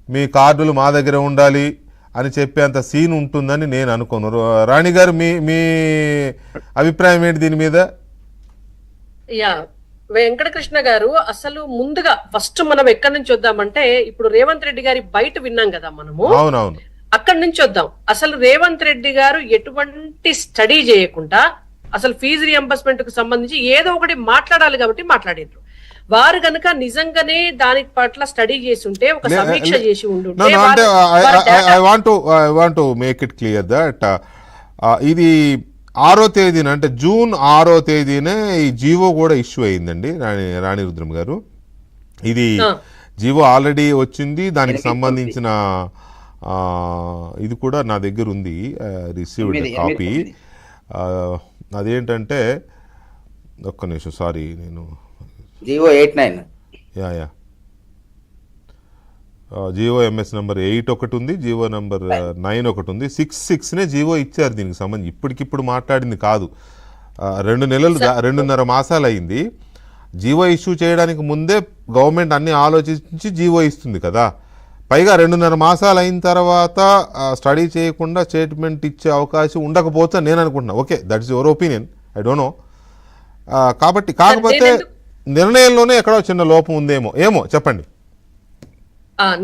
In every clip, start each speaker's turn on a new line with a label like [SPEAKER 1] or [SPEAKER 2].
[SPEAKER 1] మీ కార్డులు మా దగ్గర ఉండాలి అని చెప్పేంత సీన్ ఉంటుందని నేను అనుకోను. రాణి గారు మీ అభిప్రాయం ఏంటి దీని మీద?
[SPEAKER 2] యా వెంకటకృష్ణ గారు, అసలు ముందుగా ఫస్ట్ మనం ఎక్కడి నుంచి వద్దామంటే, ఇప్పుడు రేవంత్ రెడ్డి గారి బయట విన్నాం కదా మనము.
[SPEAKER 1] అవునవును,
[SPEAKER 2] అక్కడి నుంచి వద్దాం. అసలు రేవంత్ రెడ్డి గారు ఎటువంటి స్టడీ చేయకుండా అసలు ఫీజు రియంబర్స్మెంట్ కు సంబంధించి ఏదో ఒకటి మాట్లాడాలి కాబట్టి మాట్లాడారు. వారు గనక నిజంగానే దాని పట్ల స్టడీ చేసి ఉంటే, ఒక సమీక్ష చేసి ఉండుంటే,
[SPEAKER 1] I want to make it clear that ఇది 6వ తేదీన, అంటే జూన్ 6వ తేదీనే ఈ జీవో కూడా ఇష్యూ అయిందండి రాణి రుద్రం గారు. ఇది జీవో ఆల్రెడీ వచ్చింది, దానికి సంబంధించిన ఇది కూడా నా దగ్గర ఉంది, రిసీవ్డ్ కాపీ. అదేంటంటే ఒక్క నిమిషం, సారీ, నేను
[SPEAKER 3] GO 89
[SPEAKER 1] yeah GO MS number 8 ఒకటి ఉంది, జీవో నెంబర్ 9 ఒకటి ఉంది. 6/6నే జీవో ఇచ్చారు దీనికి సంబంధించి. ఇప్పటికిప్పుడు మాట్లాడింది కాదు, 2.5 మాసాలు అయింది. జీవో ఇష్యూ చేయడానికి ముందే గవర్నమెంట్ అన్ని ఆలోచించి జీవో ఇస్తుంది కదా. పైగా 2.5 మాసాలు అయిన తర్వాత స్టడీ చేయకుండా స్టేట్మెంట్ ఇచ్చే అవకాశం ఉండకపోతే నేను అనుకుంటున్నా. Okay, that is your opinion, I don't know. కాకపోతే నిర్ణయంలోనే ఎక్కడో చిన్న లోపం ఉందేమో, ఏమో చెప్పండి.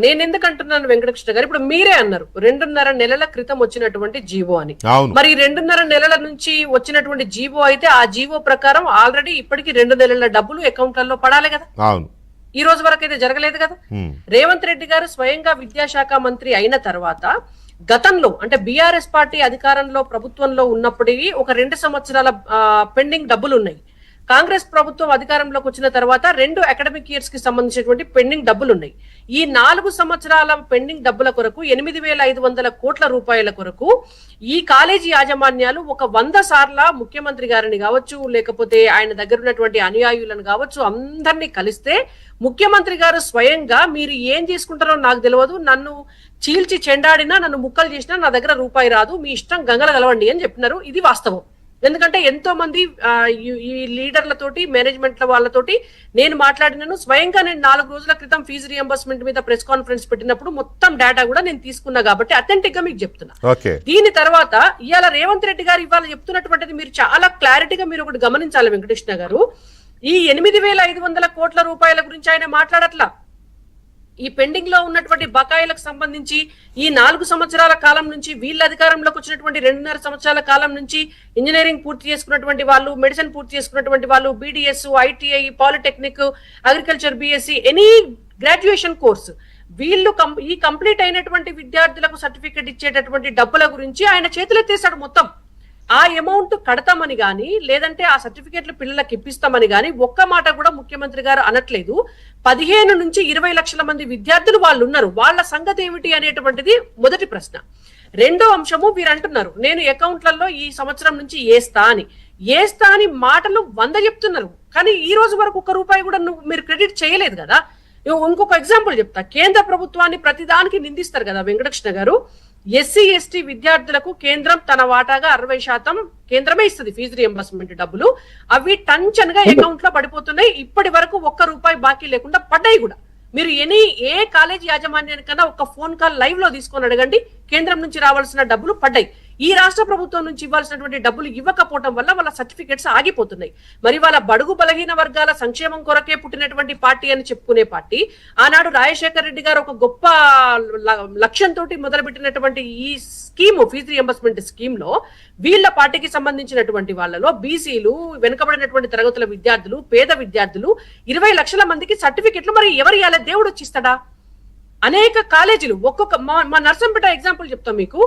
[SPEAKER 2] నేను ఎందుకు అంటున్నాను వెంకటకృష్ణ గారు, ఇప్పుడు మీరే అన్నారు 2.5 నెలల క్రితం వచ్చినటువంటి జీవో అని. మరి 2.5 నెలల నుంచి వచ్చినటువంటి జీవో అయితే, ఆ జీవో ప్రకారం ఆల్రెడీ ఇప్పటికి 2 నెలల డబ్బులు అకౌంట్లలో పడాలి కదా.
[SPEAKER 1] అవును,
[SPEAKER 2] ఈ రోజు వరకు అయితే జరగలేదు కదా. రేవంత్ రెడ్డి గారు స్వయంగా విద్యాశాఖ మంత్రి అయిన తర్వాత గతంలో, అంటే బీఆర్ఎస్ పార్టీ అధికారంలో ప్రభుత్వంలో ఉన్నప్పటికీ ఒక 2 సంవత్సరాల పెండింగ్ డబ్బులు ఉన్నాయి. కాంగ్రెస్ ప్రభుత్వం అధికారంలోకి వచ్చిన తర్వాత 2 అకాడమిక్ ఇయర్స్ కి సంబంధించినటువంటి పెండింగ్ డబ్బులు ఉన్నాయి. ఈ 4 సంవత్సరాల పెండింగ్ డబ్బుల కొరకు 8,500 కోట్ల రూపాయల కొరకు ఈ కాలేజీ యాజమాన్యాలు ఒక 100 సార్ల ముఖ్యమంత్రి గారిని కావచ్చు, లేకపోతే ఆయన దగ్గర ఉన్నటువంటి అనుయాయులను కావచ్చు, అందరినీ కలిస్తే ముఖ్యమంత్రి గారు స్వయంగా మీరు ఏం చేసుకుంటారో నాకు తెలియదు, నన్ను చీల్చి చెండాడినా, నన్ను ముక్కలు చేసినా నా దగ్గర రూపాయి రాదు, మీ ఇష్టం గంగల గలవండి అని చెప్పినారు. ఇది వాస్తవం. ఎందుకంటే ఎంతో మంది ఈ లీడర్లతోటి, మేనేజ్మెంట్ల వాళ్ళతోటి నేను మాట్లాడినాను. స్వయంగా నేను 4 రోజుల క్రితం ఫీజు రియంబర్స్మెంట్ మీద ప్రెస్ కాన్ఫరెన్స్ పెట్టినప్పుడు మొత్తం డేటా కూడా నేను తీసుకున్నా కాబట్టి అథెంటిక్ గా మీకు చెప్తున్నా. దీని తర్వాత ఇవాళ రేవంత్ రెడ్డి గారు ఇవాళ చెప్తున్నటువంటిది మీరు చాలా క్లారిటీగా మీరు ఒకటి గమనించాలి వెంకటకృష్ణ గారు. ఈ 8,500 కోట్ల రూపాయల గురించి ఆయన మాట్లాడట్లా. ఈ పెండింగ్ లో ఉన్నటువంటి బకాయిలకు సంబంధించి ఈ 4 సంవత్సరాల కాలం నుంచి, వీళ్ళ అధికారంలోకి వచ్చినటువంటి 2.5 సంవత్సరాల కాలం నుంచి ఇంజనీరింగ్ పూర్తి చేసుకున్నటువంటి వాళ్ళు, మెడిసిన్ పూర్తి చేసుకున్నటువంటి వాళ్ళు, BDS, ITI, polytechnic, agriculture, BSc, any graduation course, వీళ్ళు ఈ కంప్లీట్ అయినటువంటి విద్యార్థులకు సర్టిఫికెట్ ఇచ్చేటటువంటి డబ్బుల గురించి ఆయన చేతులెత్తేశాడు మొత్తం. ఆ అమౌంట్ కడతామని గాని, లేదంటే ఆ సర్టిఫికెట్లు పిల్లలకు ఇప్పిస్తామని గాని ఒక్క మాట కూడా ముఖ్యమంత్రి గారు అనట్లేదు. 15 నుంచి 20 లక్షల మంది విద్యార్థులు వాళ్ళు ఉన్నారు. వాళ్ళ సంగతి ఏమిటి అనేటువంటిది మొదటి ప్రశ్న. రెండో అంశము, వీరు అంటున్నారు నేను అకౌంట్లలో ఈ సంవత్సరం నుంచి ఏస్తా అని మాటలు 100 చెప్తున్నారు. కానీ ఈ రోజు వరకు 1 రూపాయి కూడా మీరు క్రెడిట్ చేయలేదు కదా. ఇంకొక ఎగ్జాంపుల్ చెప్తా. కేంద్ర ప్రభుత్వాన్ని ప్రతిదానికి నిందిస్తారు కదా వెంకటకృష్ణ గారు. ఎస్సీ ఎస్టీ విద్యార్థులకు కేంద్రం తన వాటాగా 60% కేంద్రమే ఇస్తుంది ఫీజు రియంబర్స్మెంట్ డబ్బులు. అవి టంచన్గా అకౌంట్ లో పడిపోతున్నాయి. ఇప్పటి వరకు 1 రూపాయి బాకీ లేకుండా పడ్డాయి కూడా. మీరు ఏ కాలేజీ యాజమాన్యానికన్నా ఒక ఫోన్ కాల్ లైవ్ లో తీసుకొని అడగండి, కేంద్రం నుంచి రావాల్సిన డబ్బులు పడ్డాయి. ఈ రాష్ట్ర ప్రభుత్వం నుంచి ఇవ్వాల్సినటువంటి డబ్బులు ఇవ్వకపోవడం వల్ల వాళ్ళ సర్టిఫికెట్స్ ఆగిపోతున్నాయి. మరి వాళ్ళ బడుగు బలహీన వర్గాల సంక్షేమం కొరకే పుట్టినటువంటి పార్టీ అని చెప్పుకునే పార్టీ, ఆనాడు రాజశేఖర రెడ్డి గారు ఒక గొప్ప లక్ష్యంతో మొదలుపెట్టినటువంటి ఈ స్కీమ్, ఫీజు రియంబర్స్మెంట్ స్కీమ్ లో వీళ్ళ పార్టీకి సంబంధించినటువంటి వాళ్ళలో బీసీలు, వెనుకబడినటువంటి తరగతుల విద్యార్థులు, పేద విద్యార్థులు 20 లక్షల మందికి సర్టిఫికెట్లు మరి ఎవరు ఇవ్వాలి? దేవుడు వచ్చిస్తాడా? అనేక కాలేజీలు, మా నర్సంపేట ఎగ్జాంపుల్ చెప్తాం మీకు.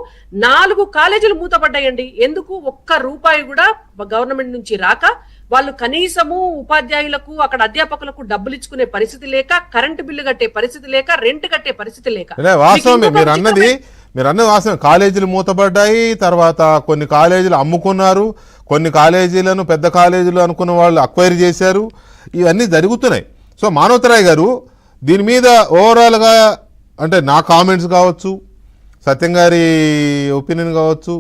[SPEAKER 2] 4 కాలేజీలు మూతపడ్డాయండి. ఎందుకు? 1 రూపాయి కూడా గవర్నమెంట్ నుంచి రాక, వాళ్ళు కనీసము ఉపాధ్యాయులకు, అక్కడ అధ్యాపకులకు డబ్బులు ఇచ్చుకునే పరిస్థితి లేక, కరెంటు బిల్లు కట్టే పరిస్థితి లేక, రెంట్ కట్టే పరిస్థితి లేక.
[SPEAKER 1] వాస్తవమే మీరు అన్నది వాస్తవం. కాలేజీలు మూతపడ్డాయి, తర్వాత కొన్ని కాలేజీలు అమ్ముకున్నారు, కొన్ని కాలేజీలను పెద్ద కాలేజీలు అనుకున్న వాళ్ళు అక్వైర్ చేశారు. ఇవన్నీ జరుగుతున్నాయి. సో మానవతరాయ్ గారు, దీని మీద ఓవరాల్గా అంటే నా కామెంట్స్ కావచ్చు, సత్యం గారి ఒపీనియన్ కావచ్చు,